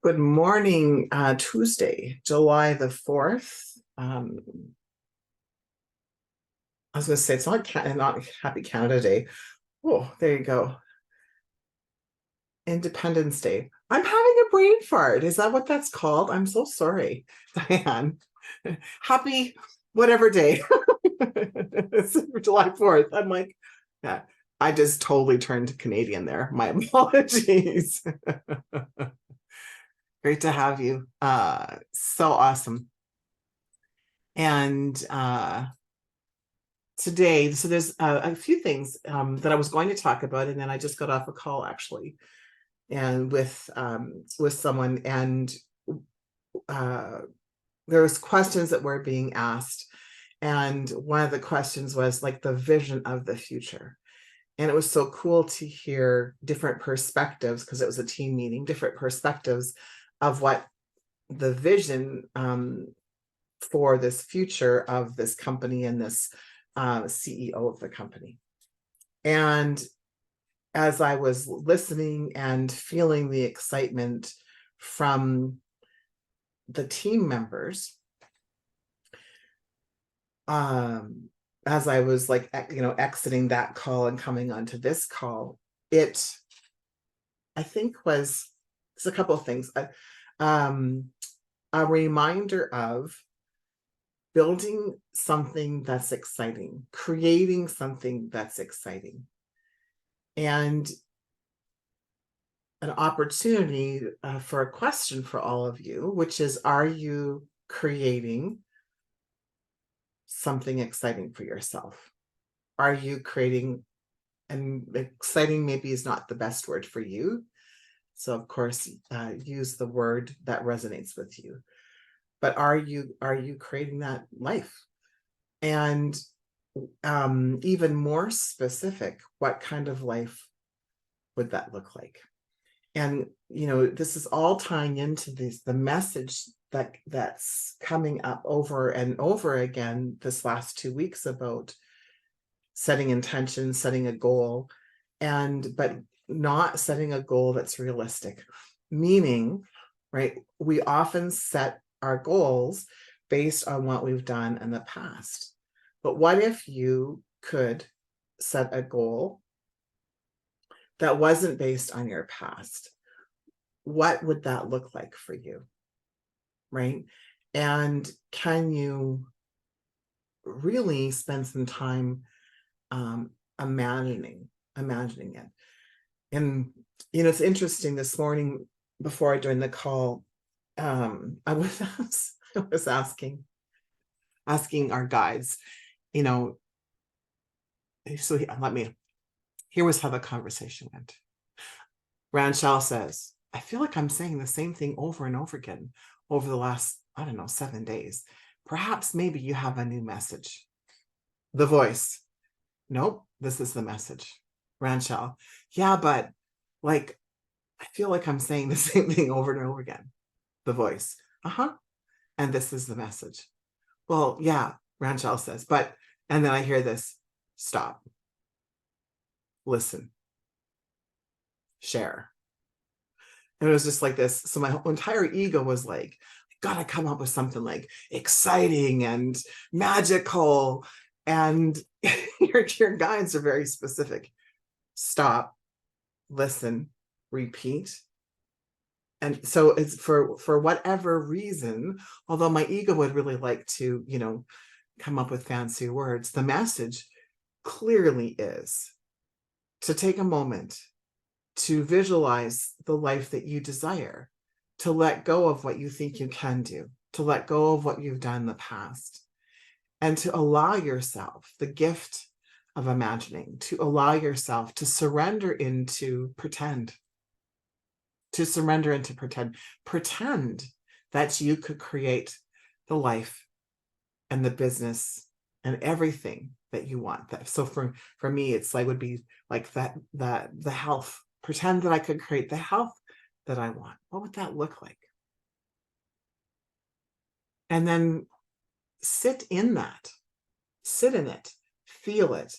Good morning, Tuesday, July the 4th. I was going to say it's not Happy Canada Day. Oh, there you go. Independence Day. I'm having a brain fart. Is that what that's called? I'm so sorry, Diane. Happy whatever day. It's July 4th. I'm like, yeah, I just totally turned Canadian there. My apologies. Great to have you. So awesome. And today, so there's a few things that I was going to talk about, and then I just got off a call actually, and with someone, and uh, there was questions that were being asked, and one of the questions was like the vision of the future. And it was so cool to hear different perspectives, because it was a team meeting, different perspectives of what the vision for this future of this company and this CEO of the company. And as I was listening and feeling the excitement from the team members, as I was like, exiting that call and coming onto this call, I think it's a couple of things. A reminder of building something that's exciting, creating something that's exciting, and an opportunity for a question for all of you, which is, are you creating something exciting for yourself? Are you creating, and exciting maybe is not the best word for you, so of course use the word that resonates with you, but are you creating that life? And even more specific, what kind of life would that look like? And this is all tying into the message that's coming up over and over again this last 2 weeks about setting intention, setting a goal, but not setting a goal that's realistic. Meaning, right, we often set our goals based on what we've done in the past. But what if you could set a goal that wasn't based on your past? What would that look like for you, right? And can you really spend some time imagining it? And it's interesting, this morning before I joined the call, I was asking our guides, so here was how the conversation went. Ranchal says, I feel like I'm saying the same thing over and over again over the last, 7 days. Perhaps maybe you have a new message. The voice, nope, this is the message. Ranchal, yeah, but like, I feel like I'm saying the same thing over and over again. The voice, and this is the message. Well, yeah, Ranchal says, and then I hear this, stop, listen, share. And it was just like this. So my entire ego was like, gotta come up with something like exciting and magical. And your guides are very specific. Stop, listen, repeat. And so it's for whatever reason, although my ego would really like to, come up with fancy words, the message clearly is to take a moment to visualize the life that you desire, to let go of what you think you can do, to let go of what you've done in the past, and to allow yourself the gift of imagining, to allow yourself to surrender into pretend, pretend that you could create the life and the business and everything that you want. So for me, it's like, would be like that the health. Pretend that I could create the health that I want. What would that look like? And then sit in it, feel it,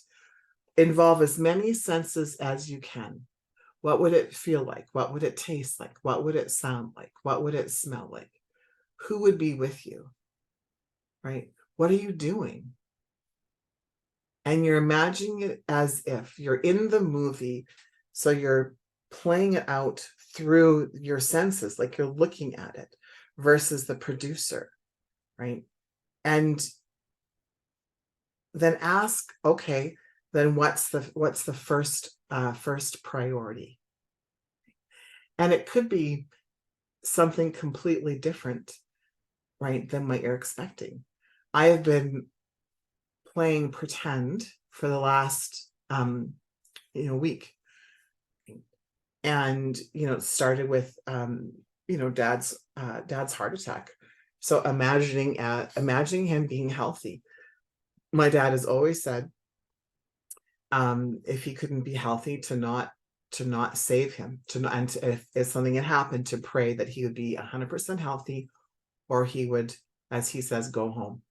involve as many senses as you can. What would it feel like? What would it taste like? What would it sound like? What would it smell like? Who would be with you? Right? What are you doing? And you're imagining it as if you're in the movie. So you're playing it out through your senses, like you're looking at it versus the producer, right? And then ask, okay, then what's the first priority? And it could be something completely different, right, than what you're expecting. I have been playing pretend for the last week, and it started with dad's heart attack. So imagining him being healthy. My dad has always said, if he couldn't be healthy, to not save him, and if something had happened, to pray that he would be 100% healthy, or he would, as he says, go home.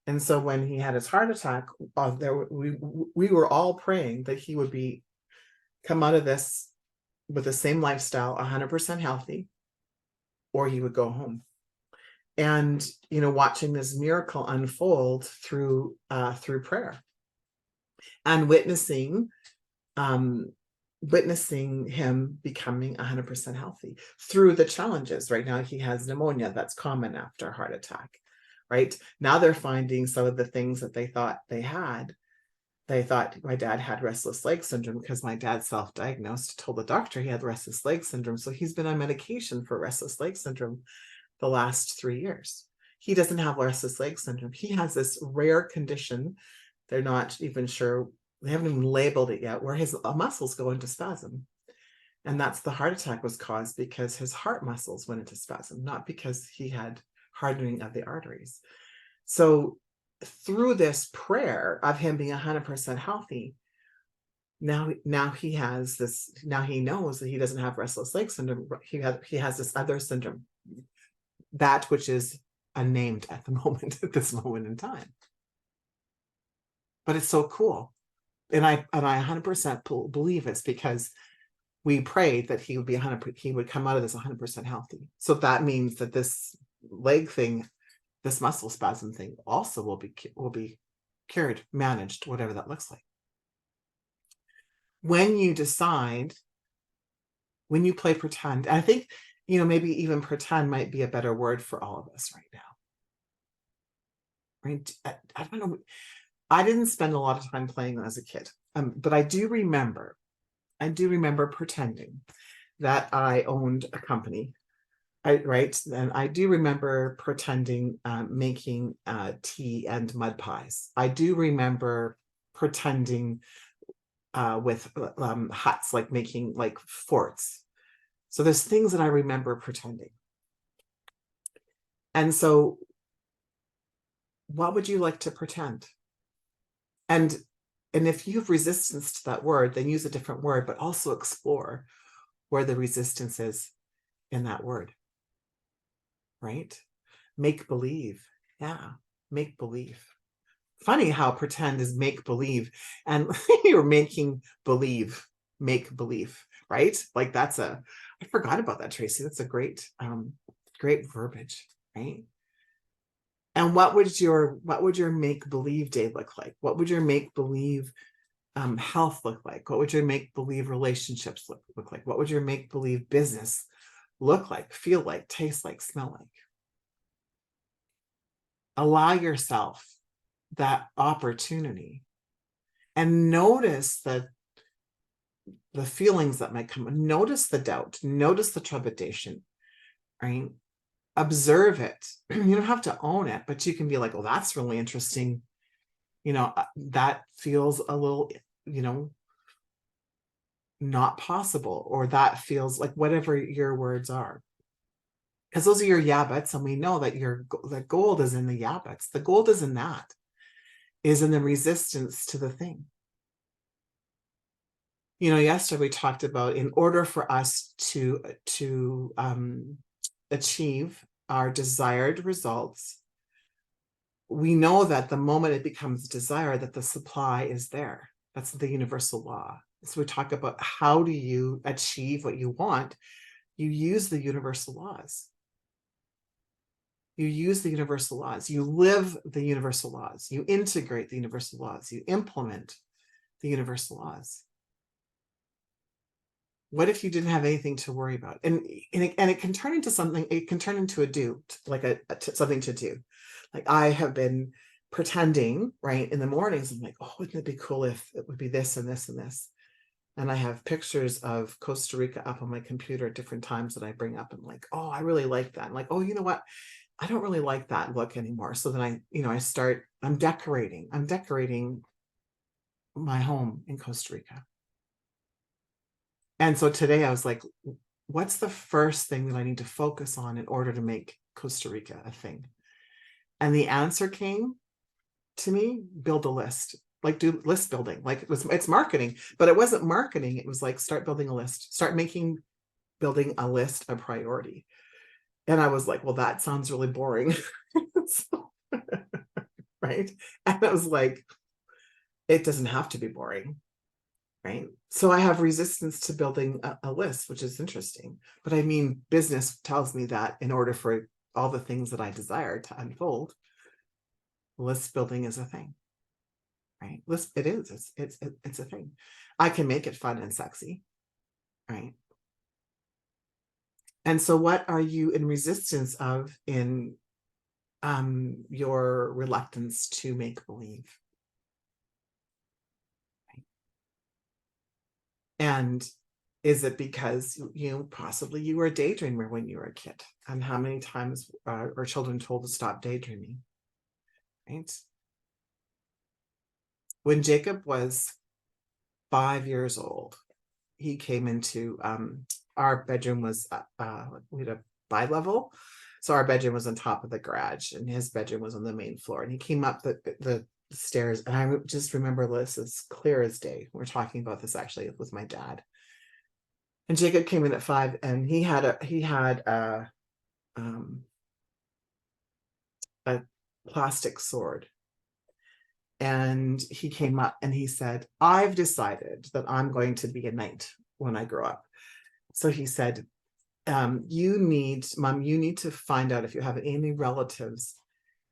And so when he had his heart attack, we were all praying that he would come out of this with the same lifestyle, 100% healthy, or he would go home. And watching this miracle unfold through prayer, and witnessing him becoming 100% healthy through the challenges. Right now he has pneumonia that's common after a heart attack. Right now they're finding some of the things that they thought they had. They thought my dad had restless leg syndrome because my dad self-diagnosed, told the doctor he had restless leg syndrome. So he's been on medication for restless leg syndrome the last 3 years. He doesn't have restless leg syndrome. He has this rare condition. They're not even sure. They haven't even labeled it yet, where his muscles go into spasm. And that's the heart attack was caused because his heart muscles went into spasm, not because he had hardening of the arteries. So through this prayer of him being 100% healthy, now he has this, now he knows that he doesn't have restless leg syndrome. He has this other syndrome, that which is unnamed at this moment in time. But it's so cool. And I 100% believe it's because we prayed that he would be 100%, he would come out of this 100% healthy. So that means that this leg thing, this muscle spasm thing, also will be cured, managed, whatever that looks like. When you decide, when you play pretend, I think, maybe even pretend might be a better word for all of us right now. Right? I don't know. I didn't spend a lot of time playing as a kid, but I do remember pretending that I owned a company. And I do remember pretending making tea and mud pies. I do remember pretending with huts, like making like forts. So there's things that I remember pretending. And so what would you like to pretend? And if you have resistance to that word, then use a different word, but also explore where the resistance is in that word. Right? Make believe. Yeah, make believe. Funny how pretend is make believe, and you're making believe, make believe, right? Like I forgot about that, Tracy. That's a great verbiage, right? And what would your make believe day look like? What would your make believe health look like? What would your make believe relationships look like? What would your make believe business look like, feel like, taste like, smell like? Allow yourself that opportunity, and notice the feelings that might come. Notice the doubt, notice the trepidation, right? Observe it. You don't have to own it, but you can be like, oh, that's really interesting. That feels a little, not possible, or that feels like, whatever your words are. Because those are your yabbits, and we know that the gold is in the yabbits. The gold is in that, is in the resistance to the thing. Yesterday we talked about, in order for us to achieve our desired results, we know that the moment it becomes desire, that the supply is there. That's the universal law. So we talk about how do you achieve what you want? You use the universal laws. You use the universal laws. You live the universal laws. You integrate the universal laws. You implement the universal laws. What if you didn't have anything to worry about? And it can turn into something, it can turn into a do, like something to do. Like I have been pretending, right, in the mornings, I'm like, oh, wouldn't it be cool if it would be this and this and this? And I have pictures of Costa Rica up on my computer at different times that I bring up. And like, oh, I really like that. I'm like, oh, you know what? I don't really like that look anymore. So then I'm decorating my home in Costa Rica. And so today I was like, what's the first thing that I need to focus on in order to make Costa Rica a thing? And the answer came to me, build a list, like do list building. Like it's marketing, but it wasn't marketing. It was like, start building a list, building a list a priority. And I was like, well, that sounds really boring. So, right. And I was like, it doesn't have to be boring. Right. So I have resistance to building a list, which is interesting. But I mean, business tells me that in order for all the things that I desire to unfold, list building is a thing. Right. It is. It's a thing. I can make it fun and sexy. Right. And so what are you in resistance of in your reluctance to make believe? Right. And is it because possibly you were a daydreamer when you were a kid? And how many times are children told to stop daydreaming? Right. When Jacob was 5 years old, he came into our bedroom was we had a bi-level, so our bedroom was on top of the garage and his bedroom was on the main floor, and he came up the stairs, and I just remember this as clear as day. We're talking about this actually with my dad. And Jacob came in at 5, and he had a plastic sword. And he came up and he said, I've decided that I'm going to be a knight when I grow up. So he said, Mom, you need to find out if you have any relatives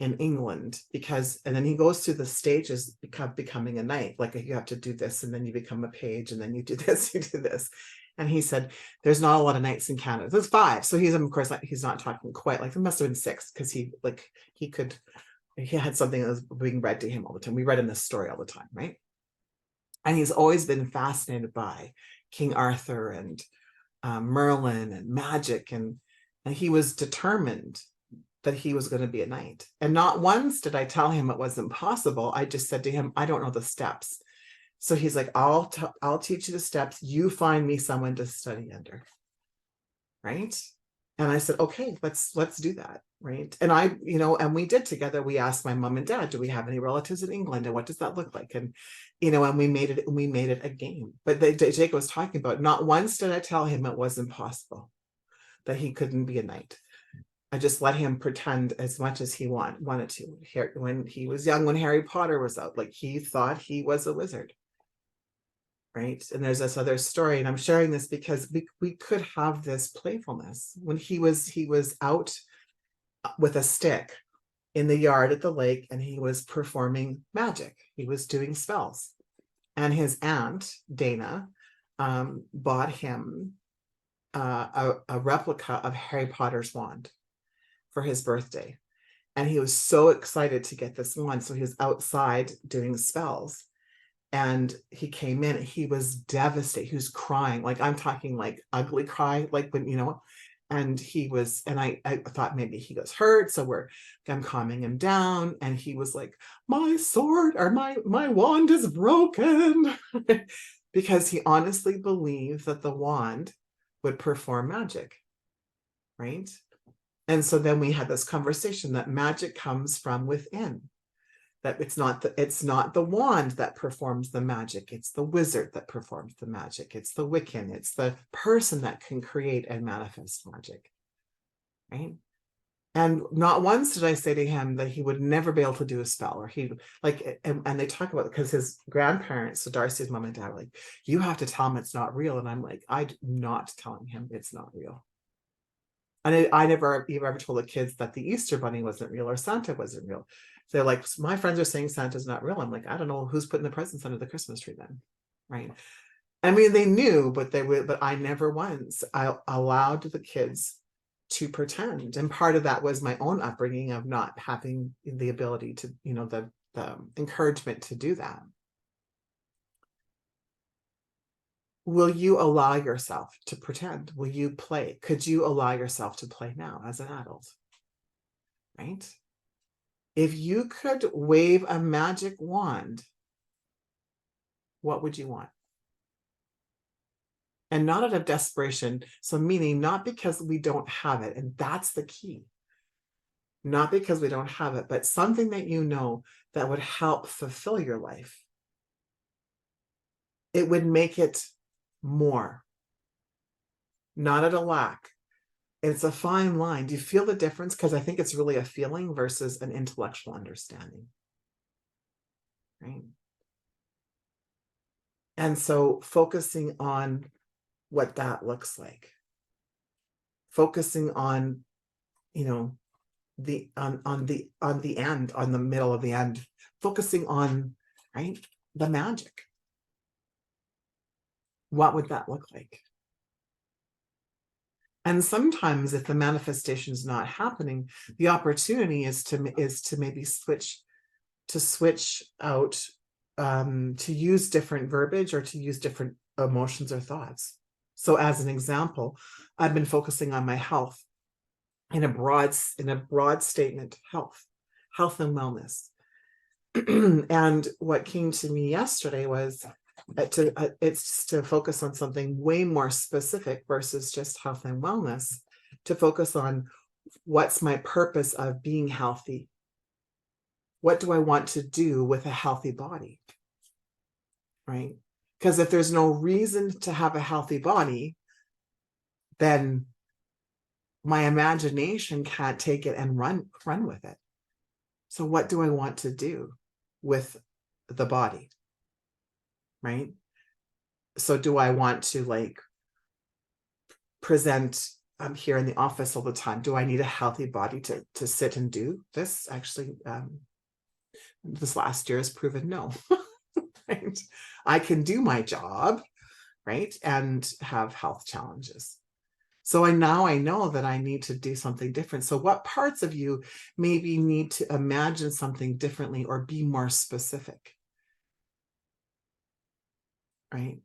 in England, because, and then he goes through the stages becoming a knight. Like you have to do this, and then you become a page, and then you do this, you do this. And he said, there's not a lot of knights in Canada. There's 5. So he's, of course, like, he's not talking quite like, there must have been 6, because he had something that was being read to him all the time. We read in this story all the time, right? And he's always been fascinated by King Arthur and Merlin and magic, and he was determined that he was going to be a knight. And not once did I tell him it wasn't possible. I just said to him, I don't know the steps. So he's like, I'll teach you the steps. You find me someone to study under. Right. And I said, okay, let's do that. Right. And and we did together. We asked my mom and dad, do we have any relatives in England? And what does that look like? And, and we made it a game. But Jake was talking about, not once did I tell him it wasn't possible, that he couldn't be a knight. I just let him pretend as much as he wanted to. When he was young, when Harry Potter was out, like he thought he was a wizard. Right. And there's this other story, and I'm sharing this because we could have this playfulness. When he was out with a stick in the yard at the lake, and he was performing magic. He was doing spells. And his aunt, Dana, bought him a replica of Harry Potter's wand for his birthday. And he was so excited to get this wand. So he was outside doing spells. And he came in, he was devastated. He was crying. Like, I'm talking like ugly cry, like when, and he was, and I thought maybe he was hurt. So I'm calming him down. And he was like, my sword, or my wand is broken. Because he honestly believed that the wand would perform magic. Right. And so then we had this conversation that magic comes from within. That it's not the wand that performs the magic, it's the wizard that performs the magic, it's the Wiccan, it's the person that can create and manifest magic, right? And not once did I say to him that he would never be able to do a spell, or he like, and they talk about, because his grandparents, so Darcy's mom and dad, were like, you have to tell him it's not real. And I'm like, I'm not telling him it's not real. And I never ever told the kids that the Easter Bunny wasn't real or Santa wasn't real. They're like, my friends are saying Santa's not real. I'm like, I don't know who's putting the presents under the Christmas tree then, right? I mean, they knew, but but I never once I allowed the kids to pretend. And part of that was my own upbringing of not having the ability to, the encouragement to do that. Will you allow yourself to pretend? Will you play? Could you allow yourself to play now as an adult? Right? If you could wave a magic wand, what would you want? And not out of desperation. So, meaning not because we don't have it. And that's the key. Not because we don't have it, but something that you know that would help fulfill your life. It would make it more, not at a lack. It's a fine line. Do you feel the difference? Because I think it's really a feeling versus an intellectual understanding. Right. And so focusing on what that looks like, focusing on, the on the end, on the middle of the end, focusing on, right, the magic. What would that look like? And sometimes if the manifestation is not happening, the opportunity is to maybe switch out, to use different verbiage or to use different emotions or thoughts. So as an example, I've been focusing on my health in a broad statement, health and wellness. And what came to me yesterday was it's to focus on something way more specific versus just health and wellness, to focus on what's my purpose of being healthy. What do I want to do with a healthy body? Right? Because if there's no reason to have a healthy body, then my imagination can't take it and run with it. So what do I want to do with the body? Right? So do I want to like present here in the office all the time? Do I need a healthy body to sit and do this? Actually, this last year has proven no. Right? I can do my job, right, and have health challenges. So I know that I need to do something different. So what parts of you maybe need to imagine something differently or be more specific? Right?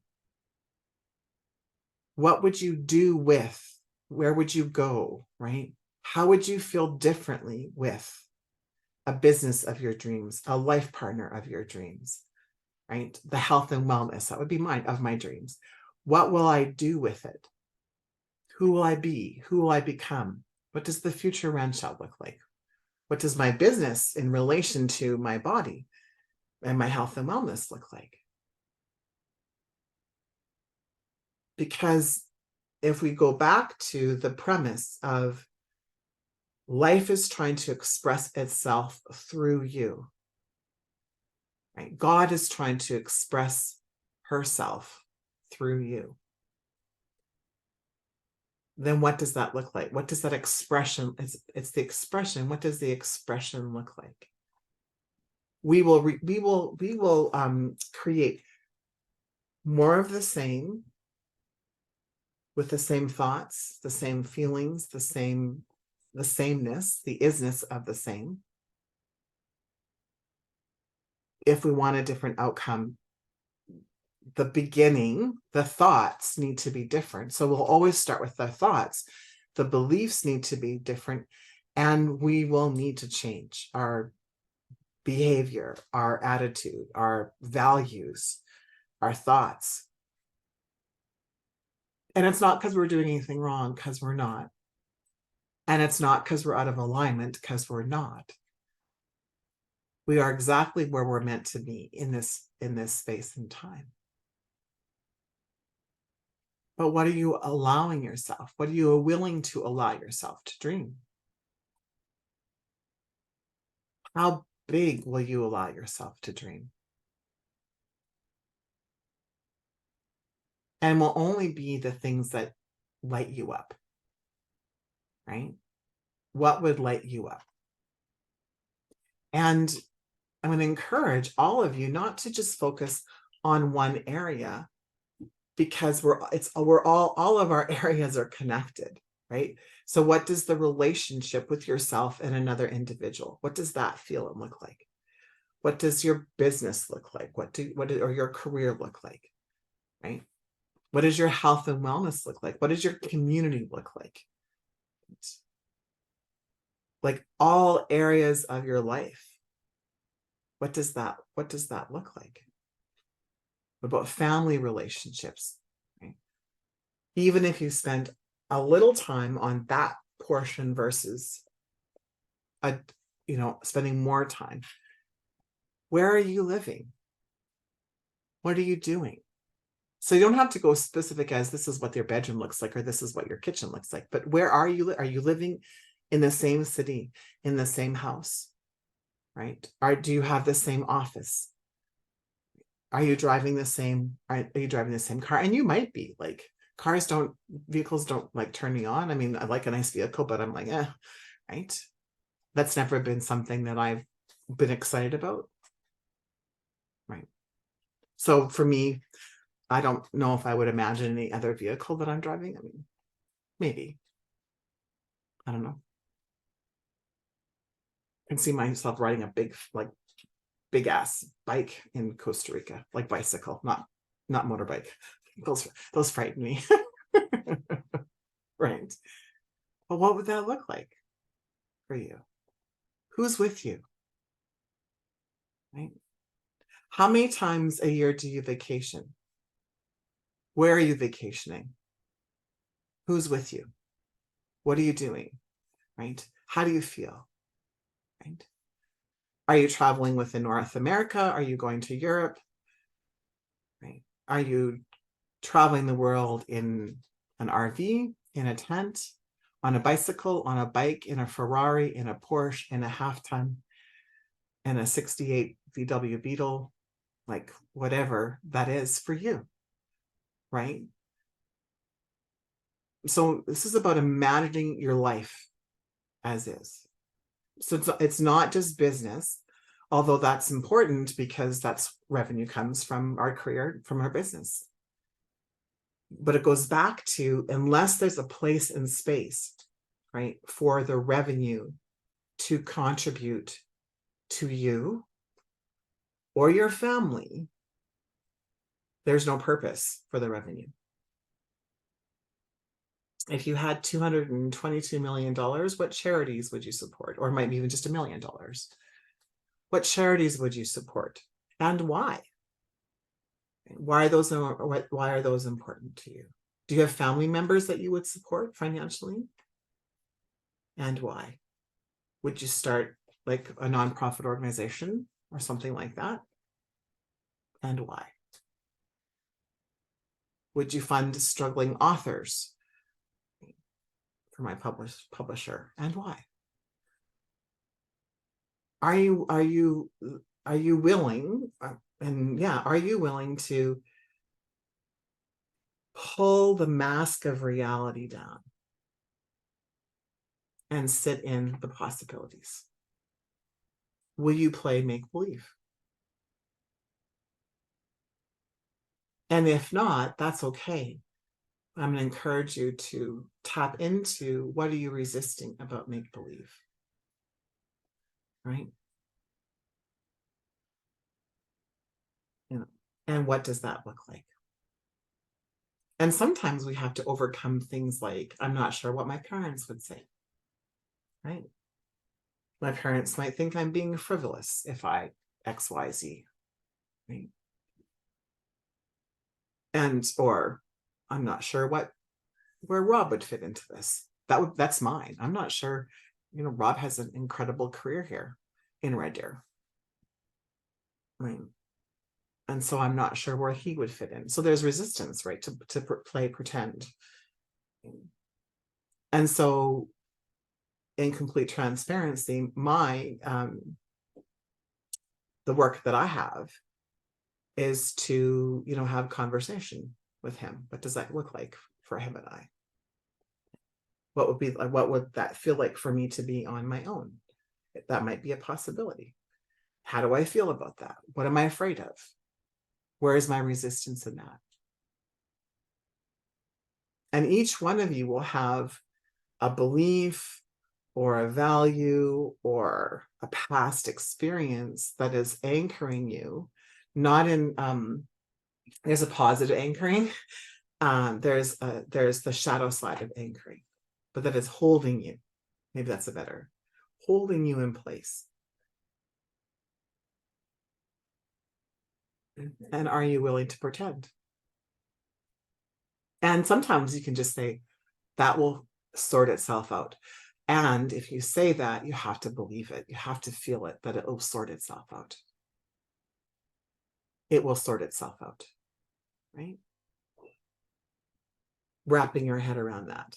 What would you do with? Where would you go? Right? How would you feel differently with a business of your dreams, a life partner of your dreams, right? The health and wellness, that would be mine, of my dreams. What will I do with it? Who will I be? Who will I become? What does the future Renshaw look like? What does my business in relation to my body and my health and wellness look like? Because if we go back to the premise of life is trying to express itself through you, right? God is trying to express herself through you. Then what does that look like? What does that expression, it's the expression. What does the expression look like? We will create more of the same, with the same thoughts, the same feelings, the sameness, the isness of the same. If we want a different outcome, the beginning, the thoughts need to be different. So we'll always start with the thoughts. The beliefs need to be different, and we will need to change our behavior, our attitude, our values, our thoughts. And it's not because we're doing anything wrong, because we're not. And it's not because we're out of alignment, because we're not. We are exactly where we're meant to be in this space and time. But what are you allowing yourself? What are you willing to allow yourself to dream? How big will you allow yourself to dream? And will only be the things that light you up, right? What would light you up? And I'm going to encourage all of you not to just focus on one area, because we're all of our areas are connected, right? So what does the relationship with yourself and another individual, what does that feel and look like? What does your business look like? Or your career look like, right? What does your health and wellness look like? What does your community look like? Like all areas of your life. What does that look like? What about family relationships? Right? Even if you spend a little time on that portion versus spending more time, where are you living? What are you doing? So you don't have to go specific as this is what your bedroom looks like or this is what your kitchen looks like, but where are you? Are you living in the same city, in the same house, right? Do you have the same office? Are you driving the same car? And you might be like, vehicles don't like turn me on. I mean, I like a nice vehicle, but I'm like, right? That's never been something that I've been excited about, right? So for me, I don't know if I would imagine any other vehicle that I'm driving. I mean, maybe. I don't know. I can see myself riding a big ass bike in Costa Rica, like bicycle, not motorbike. Those frighten me. Right. But what would that look like for you? Who's with you? Right? How many times a year do you vacation? Where are you vacationing? Who's with you? What are you doing? Right? How do you feel? Right? Are you traveling within North America? Are you going to Europe? Right? Are you traveling the world in an RV, in a tent, on a bicycle, on a bike, in a Ferrari, in a Porsche, in a half ton, in a 68 VW Beetle, like whatever that is for you, right? So this is about imagining your life as is. So it's not just business, although that's important because that's revenue comes from our career, from our business. But it goes back to, unless there's a place and space, right, for the revenue to contribute to you or your family, there's no purpose for the revenue. If you had $222 million, what charities would you support? Or might be even just $1 million. What charities would you support and why? Why are those important to you? Do you have family members that you would support financially? And why? Would you start like a nonprofit organization or something like that? And why? Would you fund struggling authors for my publisher? And why? Are you willing, are you willing to pull the mask of reality down and sit in the possibilities? Will you play make believe? And if not, that's okay. I'm going to encourage you to tap into, what are you resisting about make believe? Right? And what does that look like? And sometimes we have to overcome things like, I'm not sure what my parents would say. Right? My parents might think I'm being frivolous if I XYZ. Right? Or I'm not sure where Rob would fit into this. That's mine. I'm not sure. Rob has an incredible career here in Red Deer. Right. And so I'm not sure where he would fit in. So there's resistance, right, to play pretend. And so in complete transparency, my the work that I have is to, have conversation with him. What does that look like for him and I? What would that feel like for me to be on my own? That might be a possibility. How do I feel about that? What am I afraid of? Where is my resistance in that? And each one of you will have a belief or a value or a past experience that is anchoring you, not in there's a positive anchoring, there's the shadow side of anchoring, but that is holding you. Maybe that's a better, holding you in place. And are you willing to pretend? And sometimes you can just say, that will sort itself out. And if you say that, you have to believe it. You have to feel it, that it will sort itself out. It will sort itself out, right? Wrapping your head around that,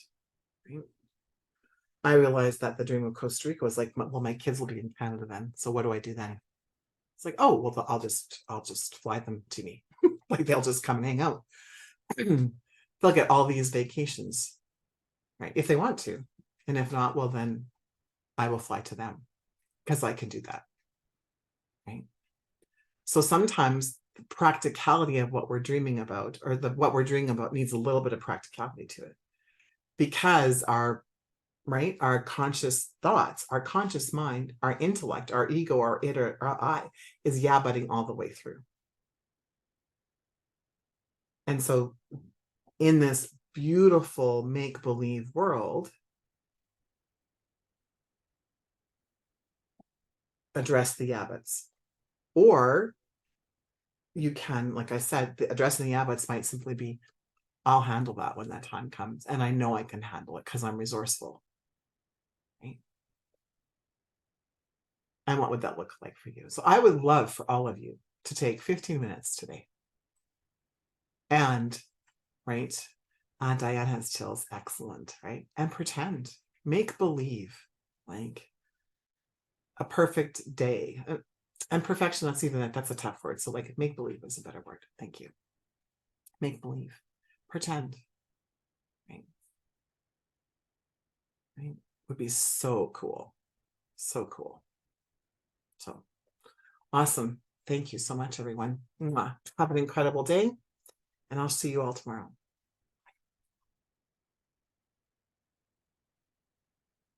right? I realized that the dream of Costa Rica was like, well, my kids will be in Canada then. So what do I do then? It's like, oh, well, I'll just fly them to me. Like they'll just come and hang out. They'll get all these vacations, right? If they want to. And if not, well, then I will fly to them because I can do that, right? So sometimes the practicality of what we're dreaming about, or what we're dreaming about, needs a little bit of practicality to it, because our conscious thoughts, our conscious mind, our intellect, our ego, our it, or our I is yeah-butting all the way through. And so in this beautiful make-believe world, address the yabbits. Or you can, like I said, addressing the yabbits might simply be, I'll handle that when that time comes. And I know I can handle it because I'm resourceful. Right? And what would that look like for you? So I would love for all of you to take 15 minutes today. And, right, Diane has chills. Excellent, right? And pretend, make believe, like a perfect day. And perfection, that's a tough word. So like make believe is a better word. Thank you. Make believe, pretend, right? Right? Would be so cool. So cool. So awesome. Thank you so much, everyone. Mwah. Have an incredible day, and I'll see you all tomorrow.